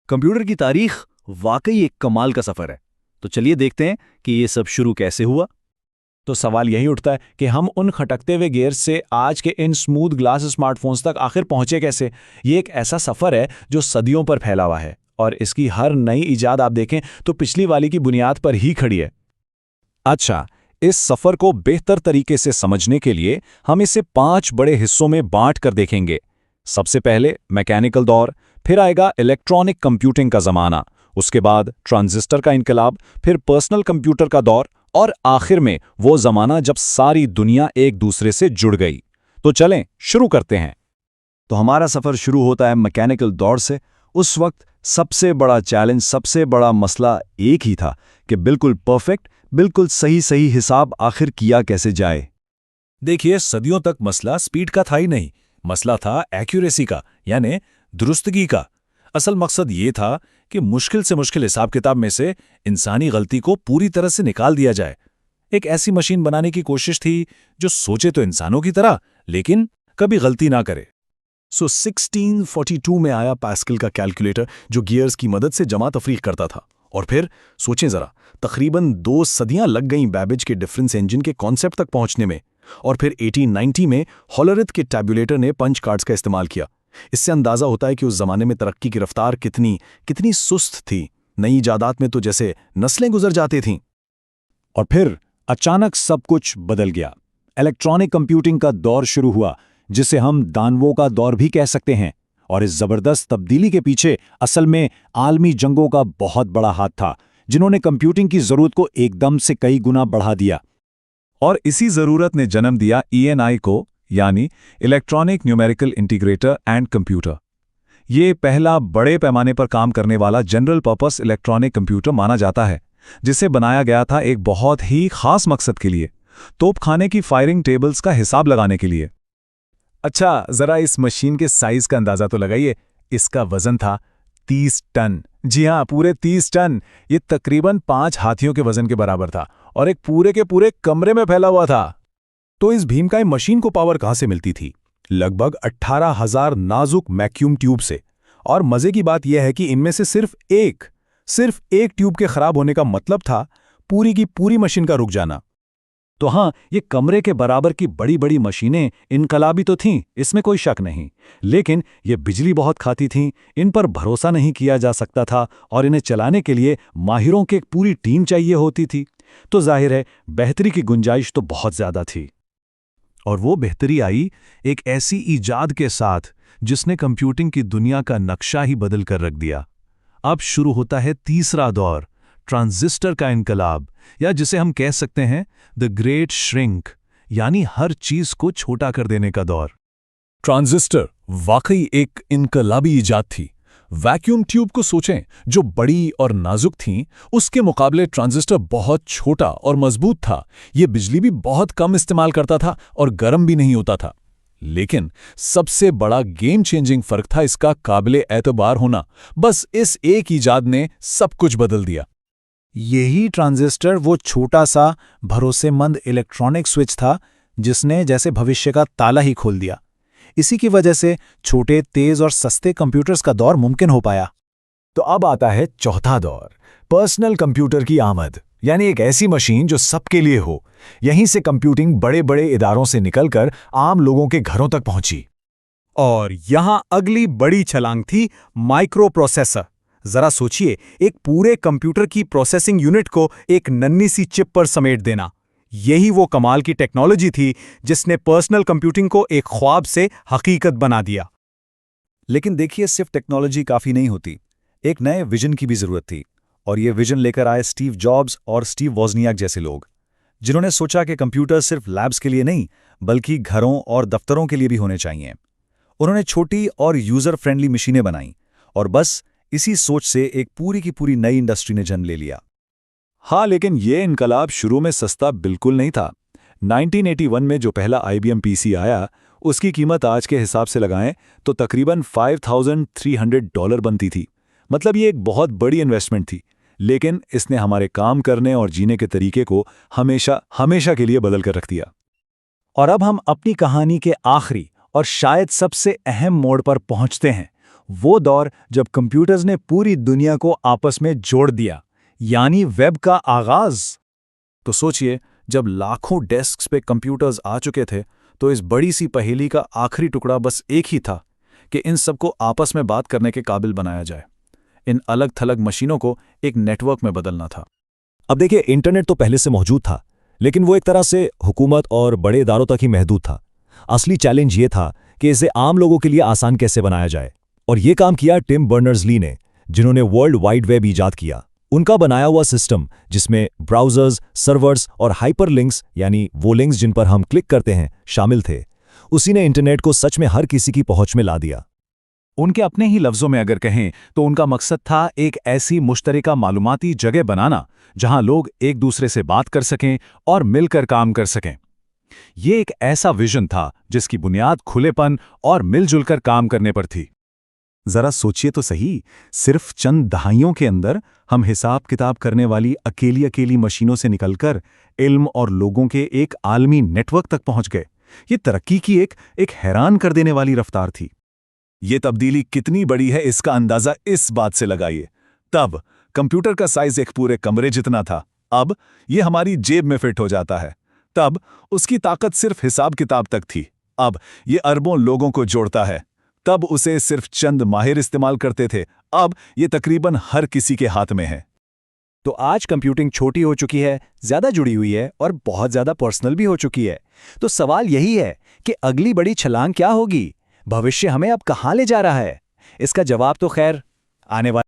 Computer की तारीख वाकई एक कमाल का सफर है। तो चलिए देखते हैं कि ये सब शुरू कैसे हुआ। तो सवाल यही उठता है कि हम उन खटकते हुए गियर्स से आज के इन स्मूथ ग्लास स्मार्टफोन्स तक आखिर पहुंचे कैसे। ये एक ऐसा सफ़र है जो सदियों पर फैला हुआ है और इसकी हर नई इजाद आप देखें तो पिछली वाली की बुनियाद पर ही खड़ी है। अच्छा, इस सफ़र को बेहतर तरीके से समझने के लिए हम इसे 5 बड़े हिस्सों में बांट कर देखेंगे। सबसे पहले मैकेनिकल दौर, फिर आएगा इलेक्ट्रॉनिक कंप्यूटिंग का ज़माना, उसके बाद ट्रांजिस्टर का इनकलाब, फिर पर्सनल कंप्यूटर का दौर और आखिर में वो ज़माना जब सारी दुनिया एक दूसरे से जुड़ गई। तो चलें शुरू करते हैं। तो हमारा सफ़र शुरू होता है मैकेनिकल दौर से। उस वक्त सबसे बड़ा चैलेंज, सबसे बड़ा मसला एक ही था कि बिल्कुल परफेक्ट, बिल्कुल सही सही हिसाब आखिर किया कैसे जाए। देखिए, सदियों तक मसला स्पीड का था ही नहीं, मसला था एक्यूरेसी का, यानी दुरुस्तगी का। असल मकसद ये था कि मुश्किल से मुश्किल हिसाब किताब में से इंसानी गलती को पूरी तरह से निकाल दिया जाए। एक ऐसी मशीन बनाने की कोशिश थी जो सोचे तो इंसानों की तरह, लेकिन कभी गलती ना करे। 1642 में आया पास्कल का कैलकुलेटर, जो गियर्स की मदद से जमा तफरीक करता था। और फिर सोचें ज़रा, तकरीबन 2 सदियां लग गईं बैबेज के डिफरेंस इंजन के कॉन्सेप्ट तक पहुंचने में। और फिर 1890 में हॉलरिथ के टैब्यूलेटर ने पंच कार्ड्स का इस्तेमाल किया। इससे अंदाज़ा होता है कि उस ज़माने में तरक्की की रफ्तार कितनी सुस्त थी। नई इजादात में तो जैसे नस्लें गुजर जाती थीं। और फिर अचानक सब कुछ बदल गया। इलेक्ट्रॉनिक कंप्यूटिंग का दौर शुरू हुआ, जिसे हम दानवों का दौर भी कह सकते हैं। और इस जबरदस्त तब्दीली के पीछे असल में आलमी जंगों का बहुत बड़ा हाथ था, जिन्होंने कंप्यूटिंग की जरूरत को एकदम से कई गुना बढ़ा दिया। और इसी जरूरत ने जन्म दिया ENI को, यानी electronic numerical integrator and computer. ये पहला बड़े पैमाने पर काम करने वाला जनरल पर्पस इलेक्ट्रॉनिक कंप्यूटर माना जाता है, जिसे बनाया गया था एक बहुत ही खास मकसद के लिए, तोपखाने की फायरिंग टेबल्स का हिसाब लगाने के लिए। अच्छा, जरा इस मशीन के साइज का अंदाजा तो लगाइए। इसका वजन था 30 टन। जी हाँ, पूरे 30 टन। ये तकरीबन 5 हाथियों के वजन के बराबर था और एक पूरे के पूरे कमरे में फैला हुआ था। तो इस भीमकाय मशीन को पावर कहां से मिलती थी? लगभग 18,000 नाजुक वैक्यूम ट्यूब से। और मजे की बात यह है कि इनमें से सिर्फ एक ट्यूब के खराब होने का मतलब था पूरी की पूरी मशीन का रुक जाना। तो हाँ, ये कमरे के बराबर की बड़ी बड़ी मशीनें इनकलाबी तो थीं, इसमें कोई शक नहीं, लेकिन ये बिजली बहुत खाती थीं, इन पर भरोसा नहीं किया जा सकता था और इन्हें चलाने के लिए माहिरों की एक पूरी टीम चाहिए होती थी। तो जाहिर है बेहतरी की गुंजाइश तो बहुत ज़्यादा थी। और वो बेहतरी आई एक ऐसी ईजाद के साथ जिसने कंप्यूटिंग की दुनिया का नक्शा ही बदल कर रख दिया। अब शुरू होता है तीसरा दौर, ट्रांजिस्टर का इनकलाब, या जिसे हम कह सकते हैं द ग्रेट श्रिंक, यानी हर चीज को छोटा कर देने का दौर। ट्रांजिस्टर वाकई एक इनकलाबी ईजाद थी। वैक्यूम ट्यूब को सोचें, जो बड़ी और नाजुक थीं, उसके मुकाबले ट्रांजिस्टर बहुत छोटा और मजबूत था। ये बिजली भी बहुत कम इस्तेमाल करता था और गर्म भी नहीं होता था। लेकिन सबसे बड़ा गेम चेंजिंग फर्क था इसका काबिले एतबार होना। बस इस एक ईजाद ने सब कुछ बदल दिया। यही ट्रांजिस्टर वो छोटा सा भरोसेमंद इलेक्ट्रॉनिक स्विच था जिसने जैसे भविष्य का ताला ही खोल दिया। इसी की वजह से छोटे, तेज और सस्ते कंप्यूटर्स का दौर मुमकिन हो पाया। तो अब आता है चौथा दौर, पर्सनल कंप्यूटर की आमद, यानी एक ऐसी मशीन जो सबके लिए हो। यहीं से कंप्यूटिंग बड़े बड़े इदारों से निकलकर आम लोगों के घरों तक पहुंची। और यहां अगली बड़ी छलांग थी माइक्रो प्रोसेसर। जरा सोचिए, एक पूरे कंप्यूटर की प्रोसेसिंग यूनिट को एक नन्ही सी चिप पर समेट देना। यही वो कमाल की टेक्नोलॉजी थी जिसने पर्सनल कंप्यूटिंग को एक ख्वाब से हकीकत बना दिया। लेकिन देखिए, सिर्फ टेक्नोलॉजी काफ़ी नहीं होती, एक नए विजन की भी ज़रूरत थी। और ये विजन लेकर आए स्टीव जॉब्स और स्टीव वोज़नियाक जैसे लोग, जिन्होंने सोचा कि कंप्यूटर सिर्फ लैब्स के लिए नहीं, बल्कि घरों और दफ्तरों के लिए भी होने चाहिए। उन्होंने छोटी और यूज़र फ्रेंडली मशीनें बनाईं, और बस इसी सोच से एक पूरी की पूरी नई इंडस्ट्री ने जन्म ले लिया। हाँ, लेकिन ये इनकलाब शुरू में सस्ता बिल्कुल नहीं था। 1981 में जो पहला IBM PC आया, उसकी कीमत आज के हिसाब से लगाएं तो तकरीबन $5,300 बनती थी। मतलब ये एक बहुत बड़ी इन्वेस्टमेंट थी, लेकिन इसने हमारे काम करने और जीने के तरीके को हमेशा हमेशा के लिए बदल कर रख दिया। और अब हम अपनी कहानी के आखिरी और शायद सबसे अहम मोड़ पर पहुंचते हैं, वो दौर जब कंप्यूटर्स ने पूरी दुनिया को आपस में जोड़ दिया, यानी वेब का आगाज। तो सोचिए, जब लाखों डेस्क्स पे कंप्यूटर्स आ चुके थे, तो इस बड़ी सी पहेली का आखिरी टुकड़ा बस एक ही था कि इन सबको आपस में बात करने के काबिल बनाया जाए। इन अलग थलग मशीनों को एक नेटवर्क में बदलना था। अब देखिए, इंटरनेट तो पहले से मौजूद था, लेकिन वो एक तरह से हुकूमत और बड़े इदारों तक ही महदूद था। असली चैलेंज ये था कि इसे आम लोगों के लिए आसान कैसे बनाया जाए, और ये काम किया टिम बर्नर्स-ली ने, जिन्होंने वर्ल्ड वाइड वेब ईजाद किया। उनका बनाया हुआ सिस्टम, जिसमें ब्राउजर्स, सर्वर्स और हाइपरलिंक्स, यानी वो लिंक्स जिन पर हम क्लिक करते हैं, शामिल थे, उसी ने इंटरनेट को सच में हर किसी की पहुंच में ला दिया। उनके अपने ही लफ्ज़ों में अगर कहें तो उनका मकसद था एक ऐसी मुश्तरका मालूमाती जगह बनाना जहां लोग एक दूसरे से बात कर सकें और मिलकर काम कर सकें। ये एक ऐसा विजन था जिसकी बुनियाद खुलेपन और मिलजुल कर काम करने पर थी। जरा सोचिए तो सही, सिर्फ चंद दहाइयों के अंदर हम हिसाब किताब करने वाली अकेली अकेली मशीनों से निकलकर इल्म और लोगों के एक आलमी नेटवर्क तक पहुंच गए। ये तरक्की की एक हैरान कर देने वाली रफ्तार थी। ये तब्दीली कितनी बड़ी है, इसका अंदाजा इस बात से लगाइए। तब कंप्यूटर का साइज एक पूरे कमरे जितना था, अब ये हमारी जेब में फिट हो जाता है। तब उसकी ताकत सिर्फ हिसाब किताब तक थी, अब ये अरबों लोगों को जोड़ता है। तब उसे सिर्फ चंद माहिर इस्तेमाल करते थे, अब ये तकरीबन हर किसी के हाथ में है। तो आज कंप्यूटिंग छोटी हो चुकी है, ज्यादा जुड़ी हुई है और बहुत ज्यादा पर्सनल भी हो चुकी है। तो सवाल यही है कि अगली बड़ी छलांग क्या होगी? भविष्य हमें अब कहां ले जा रहा है? इसका जवाब तो खैर आने वाले